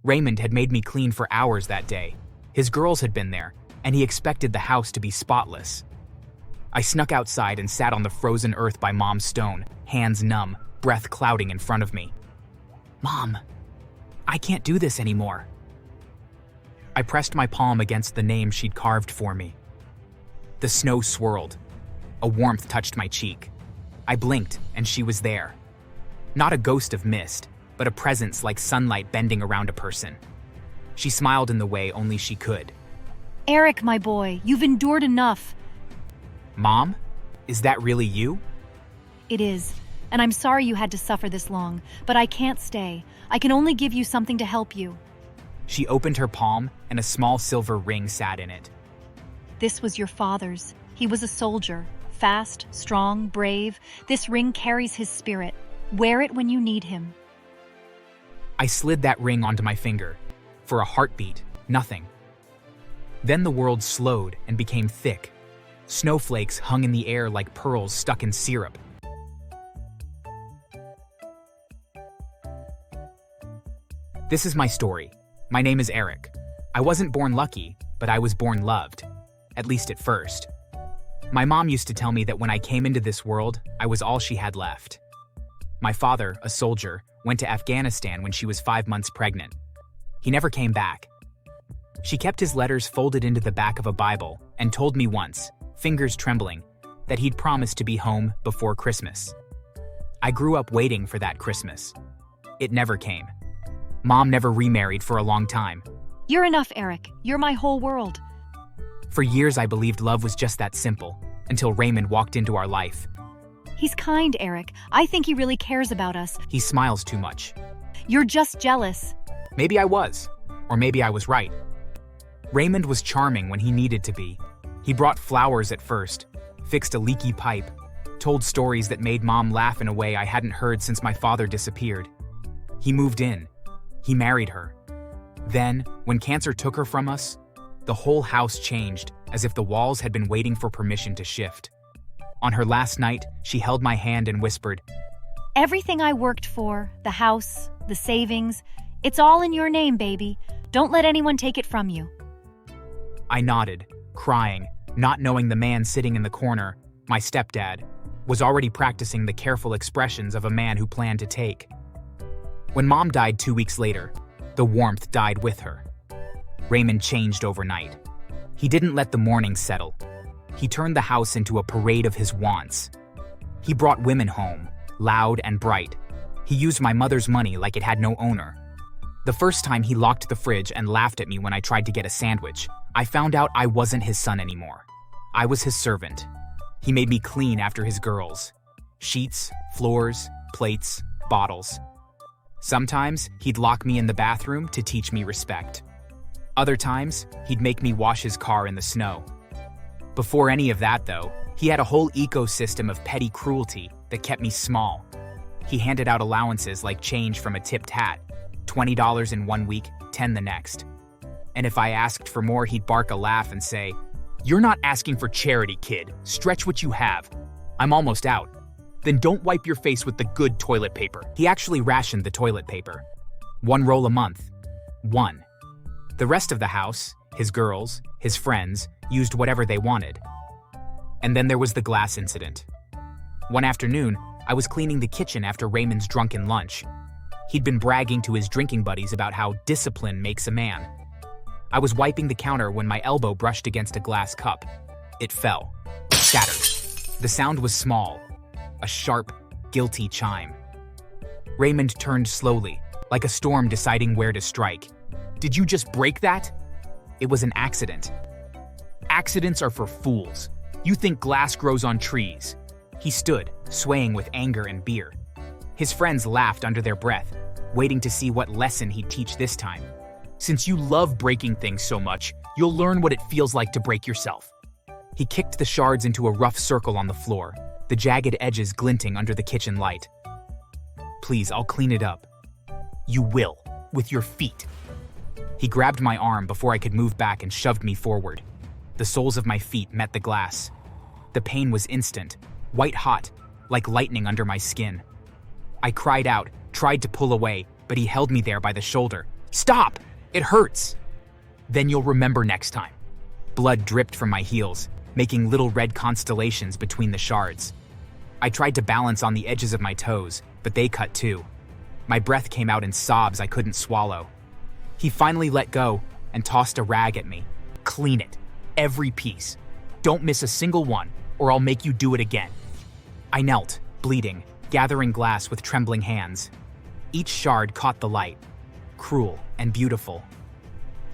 Raymond had made me clean for hours that day. His girls had been there, and he expected the house to be spotless. I snuck outside and sat on the frozen earth by Mom's stone, hands numb, breath clouding in front of me. "Mom, I can't do this anymore." I pressed my palm against the name she'd carved for me. The snow swirled. A warmth touched my cheek. I blinked, and she was there. Not a ghost of mist, but a presence like sunlight bending around a person. She smiled in the way only she could. "Eric, my boy, you've endured enough." "Mom, is that really you?" "It is, and I'm sorry you had to suffer this long, but I can't stay. I can only give you something to help you." She opened her palm, and a small silver ring sat in it. "This was your father's. He was a soldier, fast, strong, brave. This ring carries his spirit. Wear it when you need him." I slid that ring onto my finger. For a heartbeat, nothing. Then the world slowed and became thick. Snowflakes hung in the air like pearls stuck in syrup. This is my story. My name is Eric. I wasn't born lucky, but I was born loved. At least at first. My mom used to tell me that when I came into this world, I was all she had left. My father, a soldier, went to Afghanistan when she was 5 months pregnant. He never came back. She kept his letters folded into the back of a Bible and told me once, fingers trembling, that he'd promised to be home before Christmas. I grew up waiting for that Christmas. It never came. Mom never remarried for a long time. "You're enough, Eric. You're my whole world." For years I believed love was just that simple, until Raymond walked into our life. "He's kind, Eric. I think he really cares about us." He smiles too much. "You're just jealous." Maybe I was, or maybe I was right. Raymond was charming when he needed to be. He brought flowers at first, fixed a leaky pipe, told stories that made Mom laugh in a way I hadn't heard since my father disappeared. He moved in. He married her. Then, when cancer took her from us, the whole house changed, as if the walls had been waiting for permission to shift. On her last night, she held my hand and whispered, "Everything I worked for, the house, the savings, it's all in your name, baby. Don't let anyone take it from you." I nodded, crying, not knowing the man sitting in the corner, my stepdad, was already practicing the careful expressions of a man who planned to take. When Mom died 2 weeks later, the warmth died with her. Raymond changed overnight. He didn't let the mourning settle. He turned the house into a parade of his wants. He brought women home, loud and bright. He used my mother's money like it had no owner. The first time he locked the fridge and laughed at me when I tried to get a sandwich, I found out I wasn't his son anymore. I was his servant. He made me clean after his girls. Sheets, floors, plates, bottles. Sometimes he'd lock me in the bathroom to teach me respect. Other times, he'd make me wash his car in the snow. Before any of that, though, he had a whole ecosystem of petty cruelty that kept me small. He handed out allowances like change from a tipped hat, $20 in 1 week, 10 the next. And if I asked for more, he'd bark a laugh and say, "You're not asking for charity, kid. Stretch what you have. I'm almost out. Then don't wipe your face with the good toilet paper." He actually rationed the toilet paper. 1 roll a month. 1. The rest of the house, his girls, his friends, used whatever they wanted. And then there was the glass incident. One afternoon, I was cleaning the kitchen after Raymond's drunken lunch. He'd been bragging to his drinking buddies about how discipline makes a man. I was wiping the counter when my elbow brushed against a glass cup. It fell, shattered. The sound was small, a sharp, guilty chime. Raymond turned slowly, like a storm deciding where to strike. "Did you just break that?" "It was an accident." "Accidents are for fools. You think glass grows on trees." He stood, swaying with anger and beer. His friends laughed under their breath, waiting to see what lesson he'd teach this time. "Since you love breaking things so much, you'll learn what it feels like to break yourself." He kicked the shards into a rough circle on the floor, the jagged edges glinting under the kitchen light. "Please, I'll clean it up." "You will, with your feet." He grabbed my arm before I could move back and shoved me forward. The soles of my feet met the glass. The pain was instant, white hot, like lightning under my skin. I cried out, tried to pull away, but he held me there by the shoulder, Stop! It hurts! Then you'll remember next time. Blood dripped from my heels, making little red constellations between the shards. I tried to balance on the edges of my toes, but they cut too. My breath came out in sobs I couldn't swallow. He finally let go and tossed a rag at me. Clean it. Every piece. Don't miss a single one, or I'll make you do it again. I knelt, bleeding, gathering glass with trembling hands. Each shard caught the light, cruel and beautiful.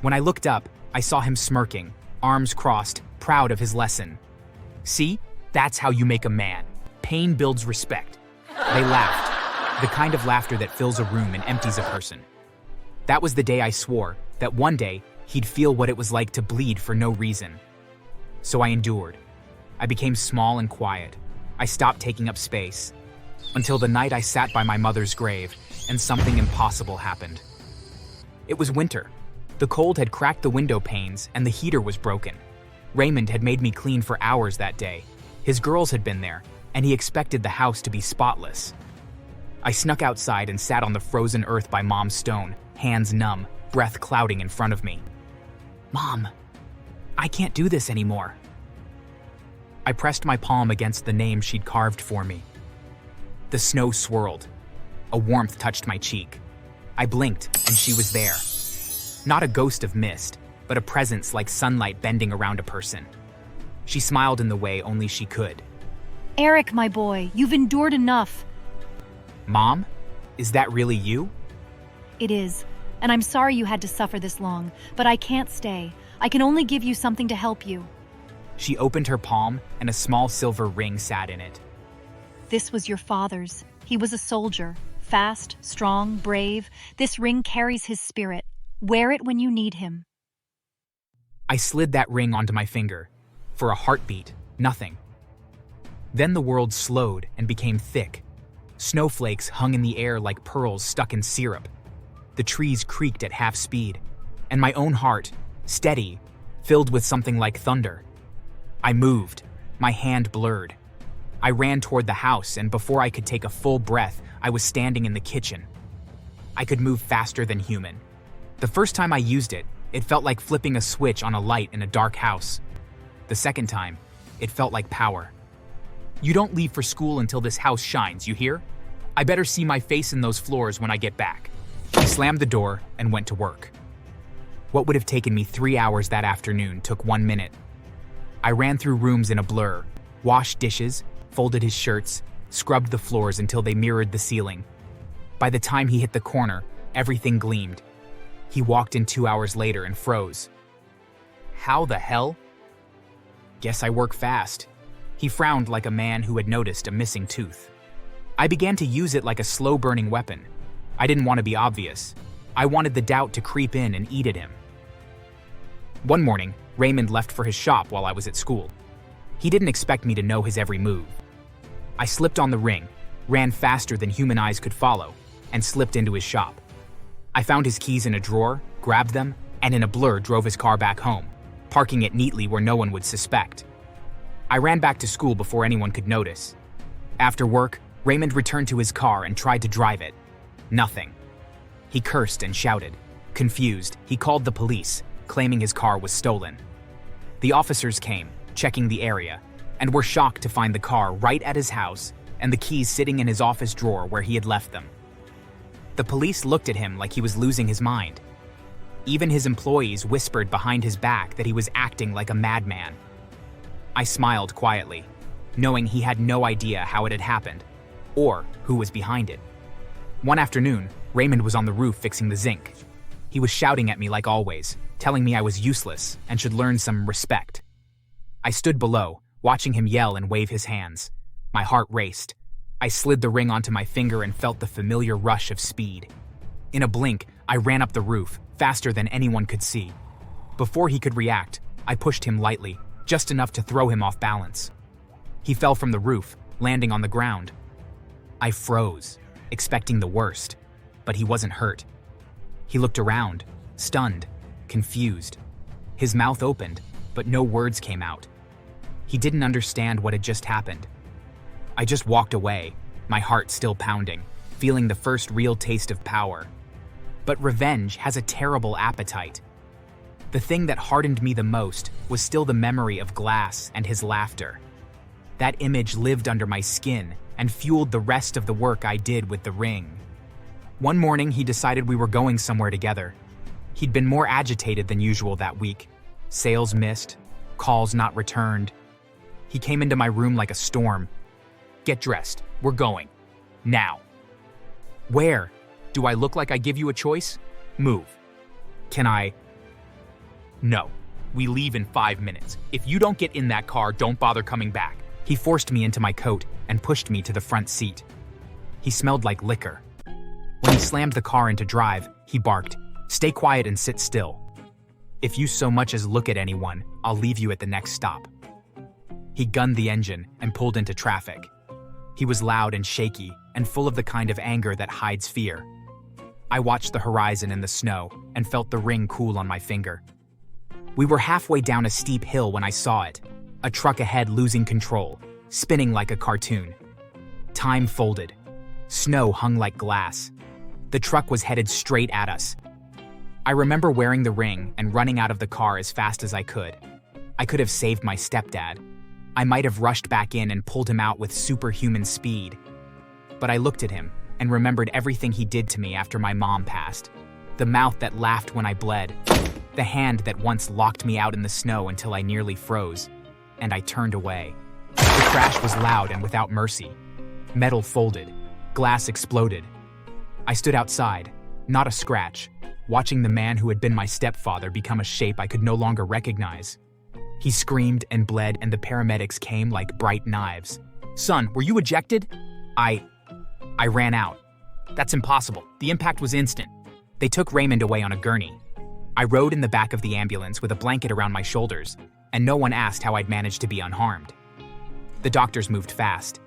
When I looked up, I saw him smirking, arms crossed, proud of his lesson. See? That's how you make a man. Pain builds respect. They laughed, the kind of laughter that fills a room and empties a person. That was the day I swore that one day he'd feel what it was like to bleed for no reason. So I endured. I became small and quiet. I stopped taking up space. Until the night I sat by my mother's grave and something impossible happened. It was winter. The cold had cracked the window panes and the heater was broken. Raymond had made me clean for hours that day. His girls had been there, and he expected the house to be spotless. I snuck outside and sat on the frozen earth by Mom's stone, hands numb, breath clouding in front of me. Mom, I can't do this anymore. I pressed my palm against the name she'd carved for me. The snow swirled. A warmth touched my cheek. I blinked, and she was there. Not a ghost of mist, but a presence like sunlight bending around a person. She smiled in the way only she could. Eric, my boy, you've endured enough. Mom, is that really you? It is, and I'm sorry you had to suffer this long, but I can't stay. I can only give you something to help you. She opened her palm, and a small silver ring sat in it. This was your father's. He was a soldier, fast, strong, brave. This ring carries his spirit. Wear it when you need him. I slid that ring onto my finger. For a heartbeat, nothing. Then the world slowed and became thick. Snowflakes hung in the air like pearls stuck in syrup. The trees creaked at half speed, and my own heart, steady, filled with something like thunder. I moved, my hand blurred. I ran toward the house, and before I could take a full breath, I was standing in the kitchen. I could move faster than human. The first time I used it, it felt like flipping a switch on a light in a dark house. The second time, it felt like power. You don't leave for school until this house shines, you hear? I better see my face in those floors when I get back. I slammed the door and went to work. What would have taken me 3 hours that afternoon took 1 minute. I ran through rooms in a blur, washed dishes, folded his shirts, scrubbed the floors until they mirrored the ceiling. By the time he hit the corner, everything gleamed. He walked in 2 hours later and froze. How the hell? Guess I work fast. He frowned like a man who had noticed a missing tooth. I began to use it like a slow-burning weapon. I didn't want to be obvious. I wanted the doubt to creep in and eat at him. One morning, Raymond left for his shop while I was at school. He didn't expect me to know his every move. I slipped on the ring, ran faster than human eyes could follow, and slipped into his shop. I found his keys in a drawer, grabbed them, and in a blur drove his car back home, parking it neatly where no one would suspect. I ran back to school before anyone could notice. After work, Raymond returned to his car and tried to drive it. Nothing. He cursed and shouted. Confused, he called the police, claiming his car was stolen. The officers came, checking the area, and were shocked to find the car right at his house and the keys sitting in his office drawer where he had left them. The police looked at him like he was losing his mind. Even his employees whispered behind his back that he was acting like a madman. I smiled quietly, knowing he had no idea how it had happened, or who was behind it. One afternoon, Raymond was on the roof fixing the zinc. He was shouting at me like always, telling me I was useless and should learn some respect. I stood below, watching him yell and wave his hands. My heart raced. I slid the ring onto my finger and felt the familiar rush of speed. In a blink, I ran up the roof, faster than anyone could see. Before he could react, I pushed him lightly, just enough to throw him off balance. He fell from the roof, landing on the ground. I froze, expecting the worst, but he wasn't hurt. He looked around, stunned, confused. His mouth opened, but no words came out. He didn't understand what had just happened. I just walked away, my heart still pounding, feeling the first real taste of power. But revenge has a terrible appetite. The thing that hardened me the most was still the memory of Glass and his laughter. That image lived under my skin and fueled the rest of the work I did with the ring. One morning, he decided we were going somewhere together. He'd been more agitated than usual that week. Sales missed, calls not returned. He came into my room like a storm. "Get dressed. We're going. Now." "Where? Do I look like I give you a choice? Move." "Can I?" "No. We leave in 5 minutes. If you don't get in that car, don't bother coming back." He forced me into my coat and pushed me to the front seat. He smelled like liquor. When he slammed the car into drive, he barked, "Stay quiet and sit still. If you so much as look at anyone, I'll leave you at the next stop." He gunned the engine and pulled into traffic. He was loud and shaky and full of the kind of anger that hides fear. I watched the horizon in the snow and felt the ring cool on my finger. We were halfway down a steep hill when I saw it, a truck ahead losing control, spinning like a cartoon. Time folded. Snow hung like glass. The truck was headed straight at us. I remember wearing the ring and running out of the car as fast as I could. I could have saved my stepdad. I might have rushed back in and pulled him out with superhuman speed. But I looked at him and remembered everything he did to me after my mom passed. The mouth that laughed when I bled. The hand that once locked me out in the snow until I nearly froze. And I turned away. The crash was loud and without mercy. Metal folded. Glass exploded. I stood outside, not a scratch, watching the man who had been my stepfather become a shape I could no longer recognize. He screamed and bled, and the paramedics came like bright knives. "Son, were you ejected?" I ran out. "That's impossible. The impact was instant." They took Raymond away on a gurney. I rode in the back of the ambulance with a blanket around my shoulders, and no one asked how I'd managed to be unharmed. The doctors moved fast.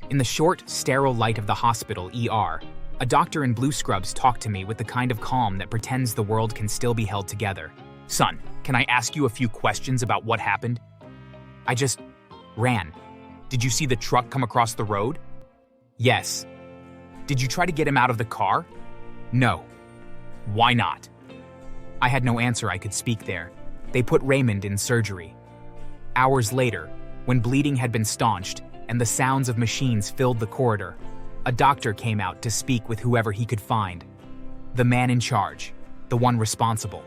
In the short, sterile light of the hospital ER, a doctor in blue scrubs talked to me with the kind of calm that pretends the world can still be held together. "Son, can I ask you a few questions about what happened?" I just ran. "Did you see the truck come across the road?" "Yes." "Did you try to get him out of the car?" "No." "Why not?" I had no answer I could speak there. They put Raymond in surgery. Hours later, when bleeding had been staunched and the sounds of machines filled the corridor, a doctor came out to speak with whoever he could find. The man in charge, the one responsible.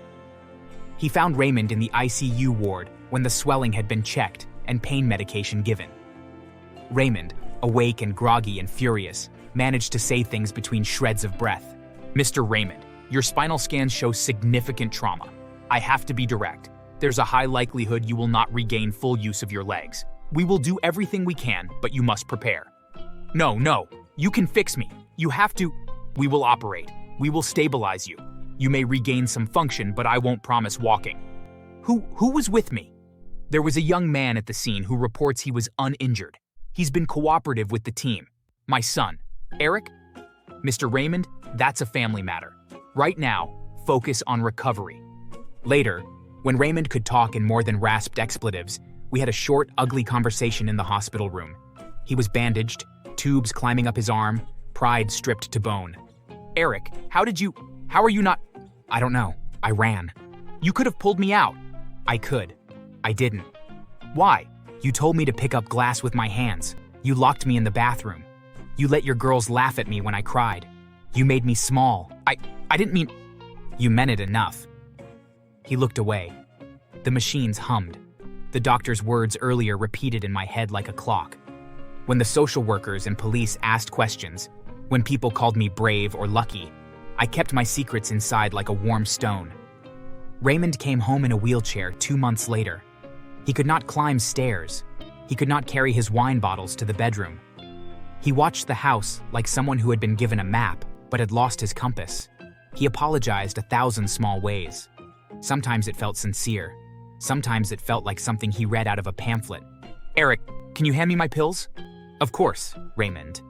He found Raymond in the ICU ward when the swelling had been checked and pain medication given. Raymond, awake and groggy and furious, managed to say things between shreds of breath. "Mr. Raymond, your spinal scans show significant trauma. I have to be direct. There's a high likelihood you will not regain full use of your legs. We will do everything we can, but you must prepare." No, you can fix me. You have to." "We will operate. We will stabilize you. You may regain some function, but I won't promise walking." Who was with me?" "There was a young man at the scene who reports he was uninjured. He's been cooperative with the team. My son, Eric." "Mr. Raymond, that's a family matter. Right now, focus on recovery." Later, when Raymond could talk in more than rasped expletives, we had a short, ugly conversation in the hospital room. He was bandaged, tubes climbing up his arm, pride stripped to bone. "Eric, how are you not?" "I don't know. I ran." "You could have pulled me out." "I could. I didn't." "Why?" "You told me to pick up Glass with my hands. You locked me in the bathroom. You let your girls laugh at me when I cried. You made me small. I didn't mean..." "You meant it enough." He looked away. The machines hummed. The doctor's words earlier repeated in my head like a clock. When the social workers and police asked questions, when people called me brave or lucky, I kept my secrets inside like a warm stone. Raymond came home in a wheelchair 2 months later. He could not climb stairs. He could not carry his wine bottles to the bedroom. He watched the house like someone who had been given a map but had lost his compass. He apologized 1,000 small ways. Sometimes it felt sincere. Sometimes it felt like something he read out of a pamphlet. "Eric, can you hand me my pills?" "Of course, Raymond."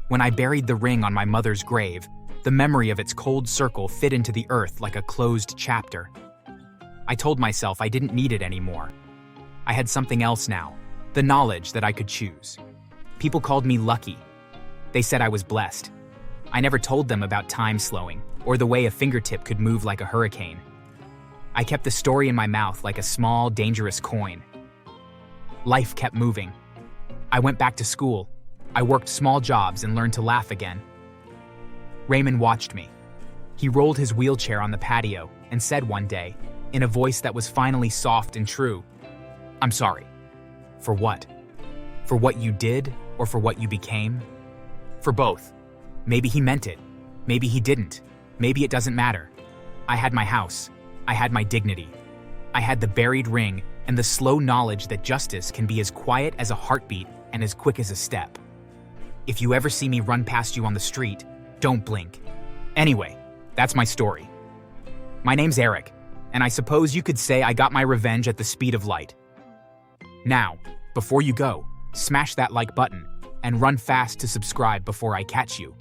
When I buried the ring on my mother's grave, the memory of its cold circle fit into the earth like a closed chapter. I told myself I didn't need it anymore. I had something else now, the knowledge that I could choose. People called me lucky. They said I was blessed. I never told them about time slowing, or the way a fingertip could move like a hurricane. I kept the story in my mouth like a small, dangerous coin. Life kept moving. I went back to school. I worked small jobs and learned to laugh again. Raymond watched me. He rolled his wheelchair on the patio and said one day, in a voice that was finally soft and true, "I'm sorry." For what? For what you did or for what you became? For both. Maybe he meant it. Maybe he didn't. Maybe it doesn't matter. I had my house. I had my dignity. I had the buried ring and the slow knowledge that justice can be as quiet as a heartbeat and as quick as a step. If you ever see me run past you on the street, don't blink. Anyway, that's my story. My name's Eric, and I suppose you could say I got my revenge at the speed of light. Now, before you go, smash that like button and run fast to subscribe before I catch you.